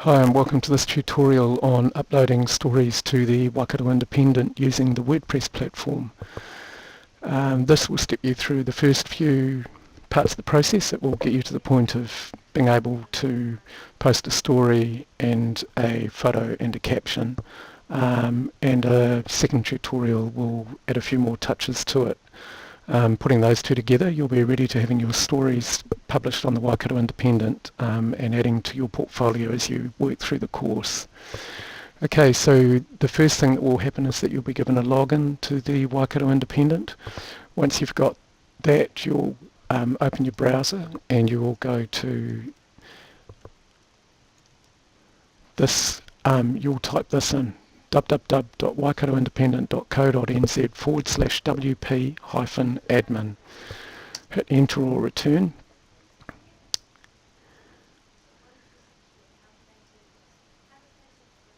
Hi and welcome to this tutorial on uploading stories to the Waikato Independent using the WordPress platform. This will step you through the first few parts of the process. It will get you to the point of being able to post a story and a photo and a caption. And a second tutorial will add a few more touches to it. Putting those two together, you'll be ready to having your stories published on the Waikato Independent and adding to your portfolio as you work through the course. Okay, so the first thing that will happen is that you'll be given a login to the Waikato Independent. Once you've got that, you'll open your browser and you will go to this, you'll type this in, www.waikatoindependent.co.nz/wp-admin. Hit enter or return.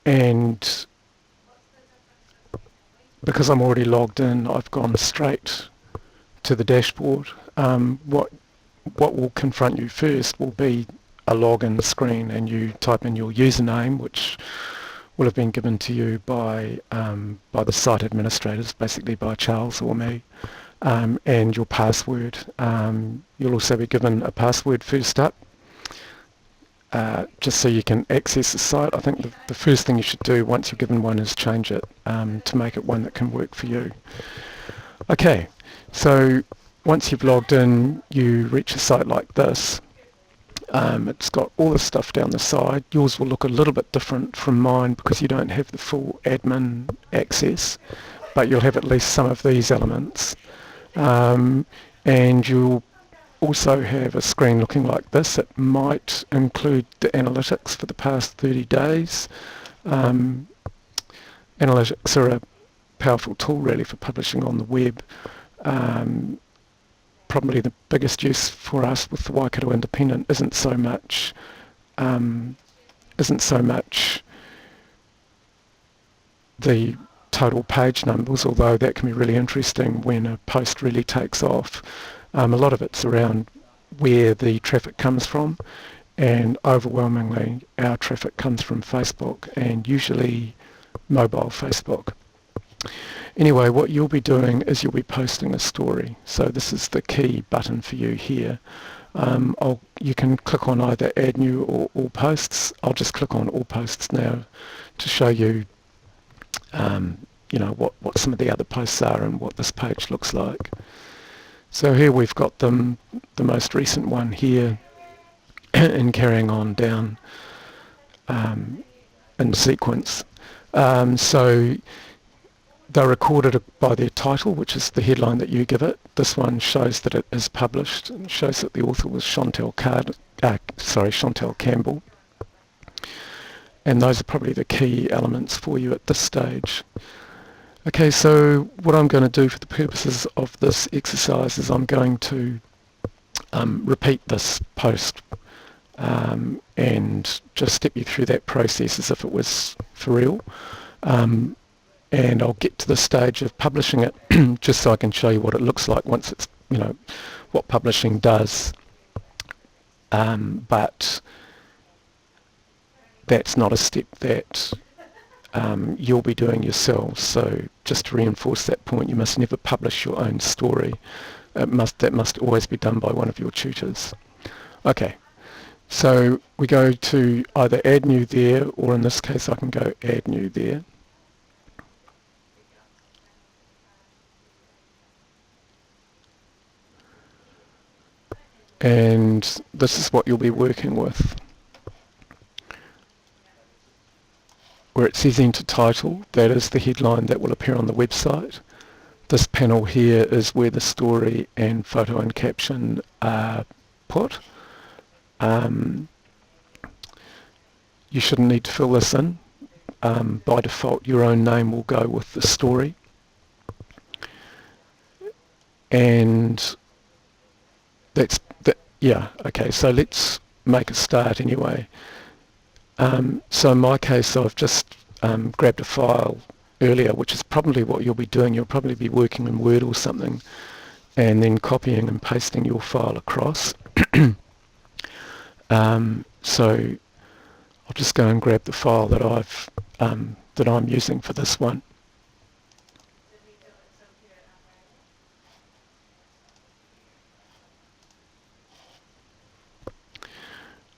And because I'm already logged in, I've gone straight to the dashboard. What will confront you first will be a login screen, and you type in your username, which will have been given to you by the site administrators, basically by Charles or me, and your password. You'll also be given a password first up, just so you can access the site. I think the first thing you should do once you're given one is change it to make it one that can work for you. Okay, so once you've logged in, you reach a site like this. It's got all the stuff down the side. Yours will look a little bit different from mine because you don't have the full admin access, but you'll have at least some of these elements. And you'll also have a screen looking like this. It might include the analytics for the past 30 days. Analytics are a powerful tool really for publishing on the web. Probably the biggest use for us with the Waikato Independent isn't so much the total page numbers, although that can be really interesting when a post really takes off. A lot of it's around where the traffic comes from, and overwhelmingly our traffic comes from Facebook, and usually mobile Facebook. Anyway, what you'll be doing is you'll be posting a story. So this is the key button for you here. You can click on either Add New or All Posts. I'll just click on All Posts now to show you, what some of the other posts are and what this page looks like. So here we've got the most recent one here, and carrying on down in sequence. So they're recorded by their title, which is the headline that you give it. This one shows that it is published and shows that the author was Chantel Campbell. And those are probably the key elements for you at this stage. Okay, so what I'm going to do for the purposes of this exercise is I'm going to repeat this post and just step you through that process as if it was for real. And I'll get to the stage of publishing it just so I can show you what it looks like once it's, what publishing does. But that's not a step that you'll be doing yourselves. So just to reinforce that point, you must never publish your own story. That must always be done by one of your tutors. Okay, so we go to either Add New there, or in this case I can go Add New there. And this is what you'll be working with. Where it says Enter Title, that is the headline that will appear on the website. This panel here is where the story and photo and caption are put. You shouldn't need to fill this in. By default, your own name will go with the story. And okay, so let's make a start anyway. So in my case, I've just grabbed a file earlier, which is probably what you'll be doing. You'll probably be working in Word or something, and then copying and pasting your file across. So I'll just go and grab the file that I'm using for this one.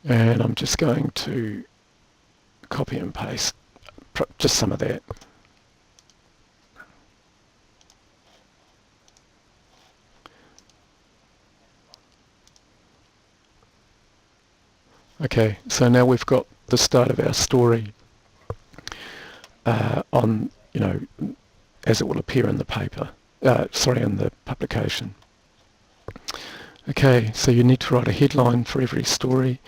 And I'm just going to copy and paste just some of that. Okay, so now we've got the start of our story on, as it will appear in the paper, in the publication. Okay, so you need to write a headline for every story.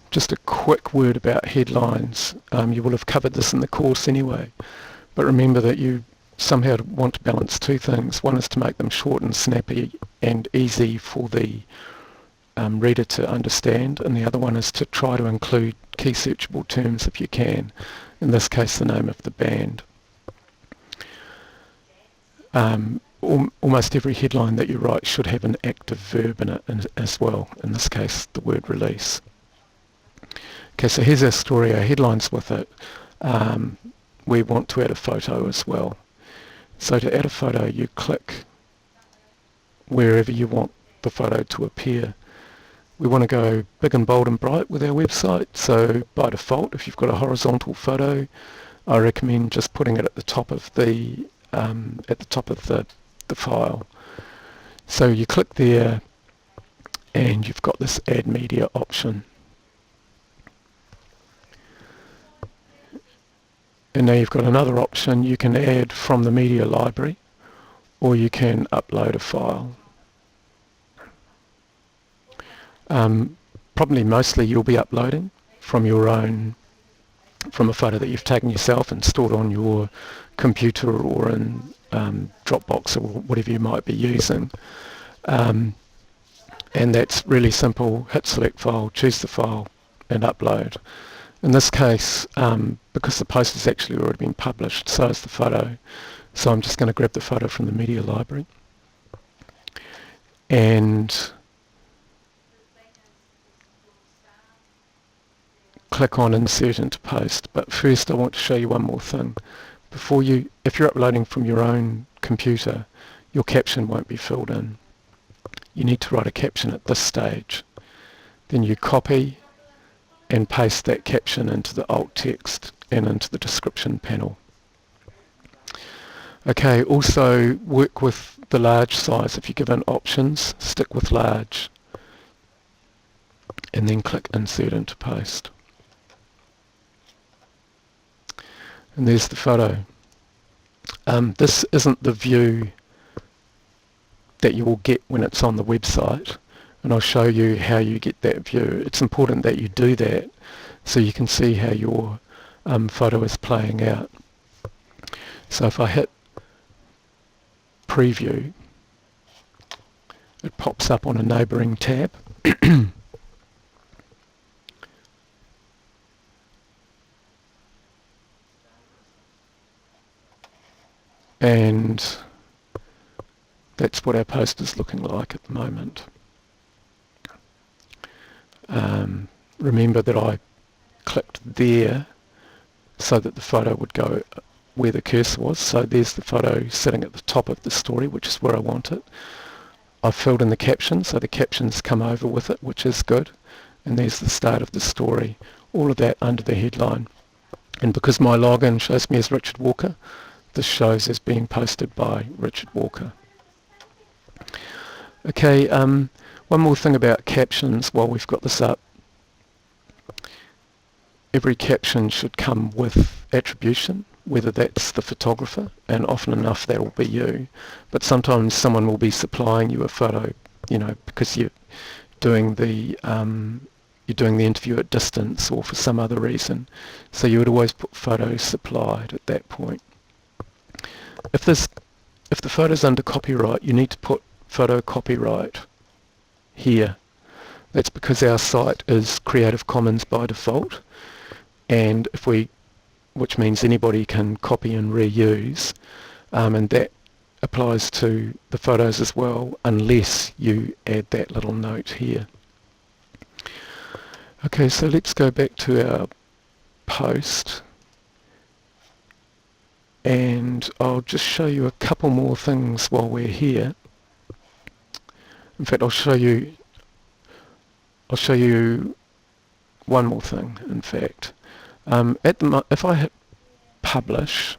Just a quick word about headlines. You will have covered this in the course anyway, but remember that you somehow want to balance two things. One is to make them short and snappy and easy for the reader to understand, and the other one is to try to include key searchable terms if you can, in this case the name of the band. Almost every headline that you write should have an active verb in it as well, in this case the word release. Okay, so here's our story, our headlines with it. We want to add a photo as well. So to add a photo, you click wherever you want the photo to appear. We want to go big and bold and bright with our website, so by default, if you've got a horizontal photo, I recommend just putting it at the top of the file. So you click there, and you've got this Add Media option. And now you've got another option. You can add from the media library, or you can upload a file. Probably mostly you'll be uploading from a photo that you've taken yourself and stored on your computer or in Dropbox or whatever you might be using. And that's really simple. Hit select file, choose the file and upload. In this case, because the post has actually already been published, so is the photo. So I'm just going to grab the photo from the media library and click on Insert into Post. But first I want to show you one more thing. If you're uploading from your own computer, your caption won't be filled in. You need to write a caption at this stage. Then you copy and paste that caption into the alt text and into the description panel. Okay, also work with the large size. If you're given options, stick with large and then click Insert into Post. And there's the photo. This isn't the view that you will get when it's on the website, and I'll show you how you get that view. It's important that you do that so you can see how your photo is playing out. So if I hit Preview, it pops up on a neighbouring tab. And that's what our post is looking like at the moment. Remember that I clicked there so that the photo would go where the cursor was. So there's the photo sitting at the top of the story, which is where I want it. I've filled in the caption, so the captions come over with it, which is good. And there's the start of the story, all of that under the headline. And because my login shows me as Richard Walker, this shows as being posted by Richard Walker. Okay, one more thing about captions while we've got this up. Every caption should come with attribution, whether that's the photographer, and often enough that will be you. But sometimes someone will be supplying you a photo, because you're doing the interview at distance or for some other reason. So you would always put photo supplied at that point. If the photo's under copyright, you need to put photo copyright here. That's because our site is Creative Commons by default, and if we which means anybody can copy and reuse, and that applies to the photos as well, unless you add that little note here. Okay, so let's go back to our post, and I'll just show you a couple more things while we're here. In fact, I'll show you one more thing, in fact. If I hit publish,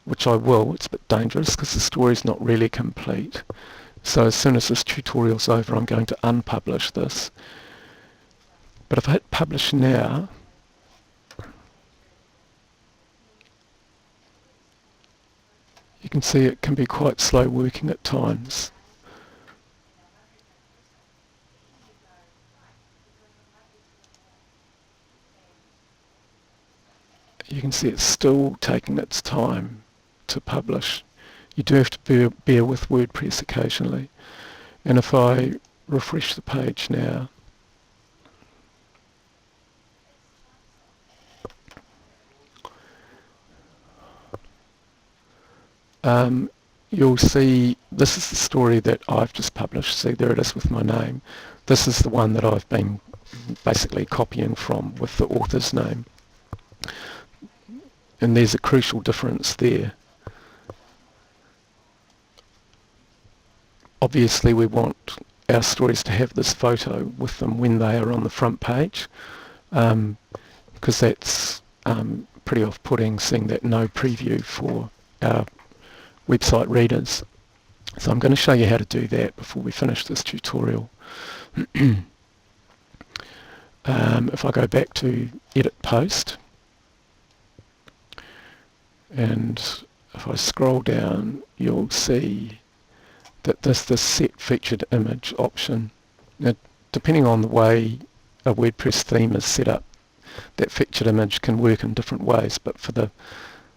which I will, it's a bit dangerous because the story's not really complete. So as soon as this tutorial's over, I'm going to unpublish this. But if I hit publish now, you can see it can be quite slow working at times. You can see it's still taking its time to publish. You do have to bear with WordPress occasionally. And if I refresh the page now, you'll see this is the story that I've just published. See, there it is with my name. This is the one that I've been basically copying from with the author's name. And there's a crucial difference there. Obviously we want our stories to have this photo with them when they are on the front page, because that's pretty off-putting, seeing that no preview for our website readers. So I'm going to show you how to do that before we finish this tutorial. If I go back to edit post, and if I scroll down, you'll see that this set featured image option. Now, depending on the way a WordPress theme is set up, that featured image can work in different ways, but for the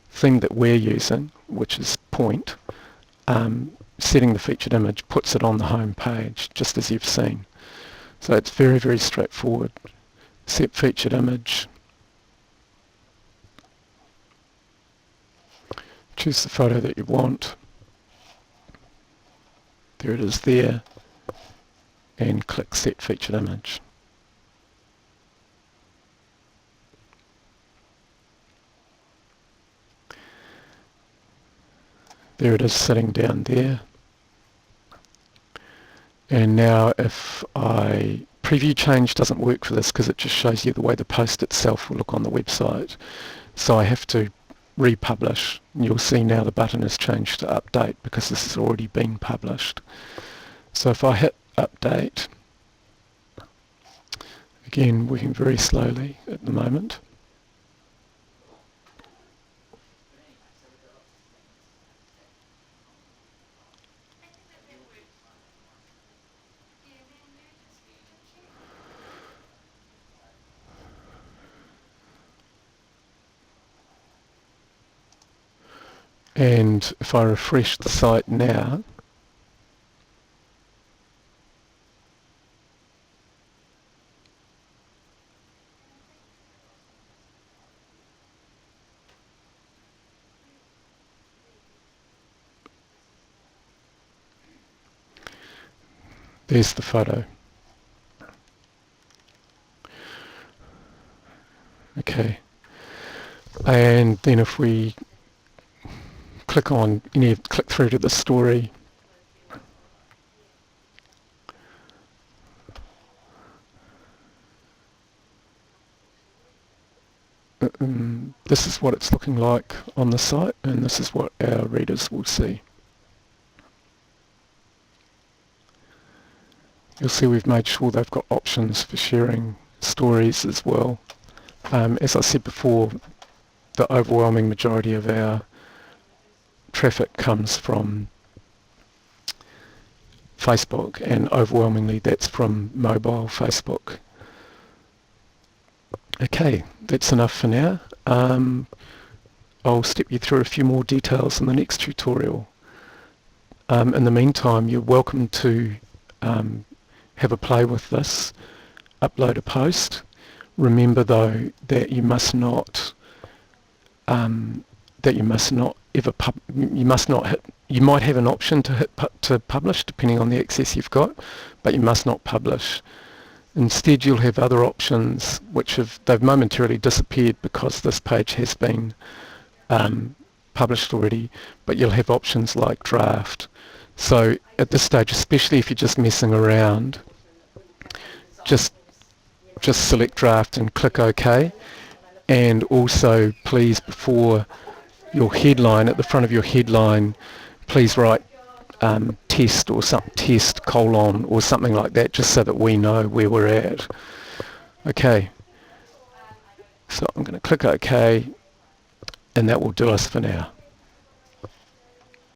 theme that we're using, which is Point, setting the featured image puts it on the home page, just as you've seen. So it's very, very straightforward. Set featured image, choose the photo that you want, there it is there, and click set featured image. There it is sitting down there. And now if preview change doesn't work for this because it just shows you the way the post itself will look on the website. So I have to republish. You'll see now the button has changed to update because this has already been published. So if I hit update, again working very slowly at the moment, and if I refresh the site now, there's the photo. Okay, and then if we click through to the story, this is what it's looking like on the site, and this is what our readers will see. You'll see we've made sure they've got options for sharing stories as well. As I said before, the overwhelming majority of our traffic comes from Facebook, and overwhelmingly that's from mobile Facebook. Okay, that's enough for now. I'll step you through a few more details in the next tutorial. In the meantime, you're welcome to have a play with this, upload a post. Remember though that you must not that you must not ever you might have an option to hit to publish depending on the access you've got, but you must not publish. Instead, you'll have other options which they've momentarily disappeared because this page has been published already, but you'll have options like draft. So at this stage, especially if you're just messing around, just select draft and click OK. And also, please, before your headline, at the front of your headline, please write test or test : or something like that, just so that we know where we're at. Okay, so I'm going to click OK, and that will do us for now.